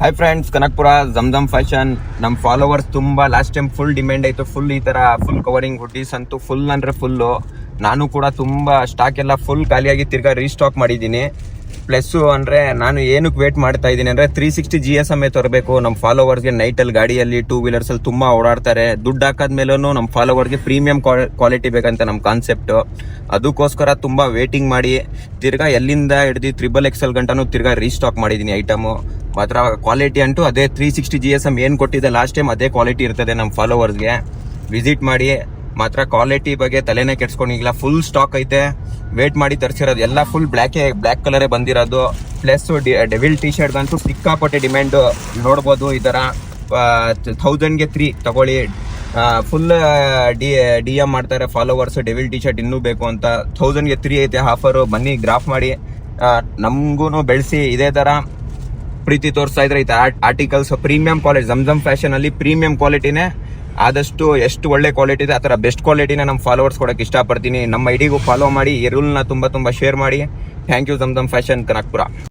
Hi friends, Kanakpura Zamzam fashion. ನಮ್ಮ followers ತುಂಬ last time full demand ಆಯಿತು. ಫುಲ್ ಈ ಥರ ಫುಲ್ ಕವರಿಂಗ್ ಹುಡ್ಡೀಸ್ ಅಂತೂ ಫುಲ್ ಅಂದರೆ ಫುಲ್ಲು. ನಾನು ಕೂಡ ತುಂಬ ಸ್ಟಾಕ್ ಎಲ್ಲ ಫುಲ್ ಖಾಲಿಯಾಗಿ ತಿರ್ಗಾ ರೀಸ್ಟಾಕ್ ಮಾಡಿದ್ದೀನಿ. ಪ್ಲಸ್ಸು ಅಂದರೆ ನಾನು ಏನಕ್ಕೆ ವೇಟ್ ಮಾಡ್ತಾ ಇದ್ದೀನಿ ಅಂದರೆ 360 GSM ತರಬೇಕು ನಮ್ಮ ಫಾಲೋವರ್ಸ್ಗೆ. ನೈಟಲ್ಲಿ ಗಾಡಿಯಲ್ಲಿ ಟೂ ವೀಲರ್ಸಲ್ಲಿ ತುಂಬ ಓಡಾಡ್ತಾರೆ. ದುಡ್ಡು ಹಾಕಾದ್ಮೇಲೂ ನಮ್ಮ ಫಾಲೋವರ್ಗೆ ಪ್ರೀಮಿಯಂ ಕ್ವಾಲಿಟಿ ಬೇಕಂತ ನಮ್ಮ ಕಾನ್ಸೆಪ್ಟು. ಅದಕ್ಕೋಸ್ಕರ ತುಂಬ ವೇಟಿಂಗ್ ಮಾಡಿ ತಿರ್ಗಾ ಎಲ್ಲಿಂದ ಹಿಡ್ದು XXL ಗಂಟನೂ ತಿರ್ಗಾ ರೀಸ್ಟಾಕ್ ಮಾಡಿದ್ದೀನಿ ಐಟಮು. ಮಾತ್ರ ಕ್ವಾಲಿಟಿ ಅಂತೂ ಅದೇ 360 GSM ಏನು ಕೊಟ್ಟಿದೆ ಲಾಸ್ಟ್ ಟೈಮ್ ಅದೇ ಕ್ವಾಲಿಟಿ ಇರ್ತದೆ. ನಮ್ಮ ಫಾಲೋವರ್ಸ್ಗೆ ವಿಸಿಟ್ ಮಾಡಿ. ಮಾತ್ರ ಕ್ವಾಲಿಟಿ ಬಗ್ಗೆ ತಲೆನೇ ಕೆಡ್ಸ್ಕೊಂಡಿಲ್ಲ. ಫುಲ್ ಸ್ಟಾಕ್ ಐತೆ. ವೇಟ್ ಮಾಡಿ ತರಿಸಿರೋದು ಎಲ್ಲ ಫುಲ್ ಬ್ಲ್ಯಾಕ್ ಕಲರೇ ಬಂದಿರೋದು. ಪ್ಲಸ್ ಡೆವಿಲ್ ಟಿ ಶರ್ಟ್ಗಂತೂ ಸಿಕ್ಕಾಪಟ್ಟೆ ಡಿಮ್ಯಾಂಡು. ನೋಡ್ಬೋದು ಈ ಥರ 1000ಗೆ 3 ತಗೊಳ್ಳಿ. ಫುಲ್ ಡಿ ಎಮ್ ಮಾಡ್ತಾರೆ ಫಾಲೋವರ್ಸ್. ಡೆವಿಲ್ ಟಿ ಶರ್ಟ್ ಇನ್ನೂ ಬೇಕು ಅಂತ 1000ಗೆ 3 ಐತೆ ಆಫರು. ಬನ್ನಿ ಗ್ರಾಫ್ ಮಾಡಿ ನಮಗೂ ಬೆಳೆಸಿ ಇದೇ ಥರ ಪ್ರೀತಿ ತೋರಿಸ್ತಾ ಇದ್ರೆ ಈ ಆರ್ಟಿಕಲ್ಸ್ ಪ್ರೀಮಿಯಂ ಕ್ವಾಲಿಟಿ. ಜಮ್ಜಮ್ ಫ್ಯಾಷನ್ ಅಲ್ಲಿ ಪ್ರೀಮಿಯಂ ಕ್ವಾಲಿಟಿನೇ ಆದಷ್ಟು ಎಷ್ಟು ಒಳ್ಳೆ ಕ್ವಾಲಿಟಿ ಇದೆ ಆ ಥರ ಬೆಸ್ಟ್ ಕ್ವಾಲಿಟಿನ ನಮ್ಮ ಫಾಲೋವರ್ಸ್ ಕೊಡೋಕೆ ಇಷ್ಟಪಡ್ತೀನಿ. ನಮ್ಮ ಐಡಿಗೂ ಫಾಲೋ ಮಾಡಿ, ಈ ರೂಲ್ನ ತುಂಬ ಶೇರ್ ಮಾಡಿ. Thank you Zamzam fashion Kanakapura.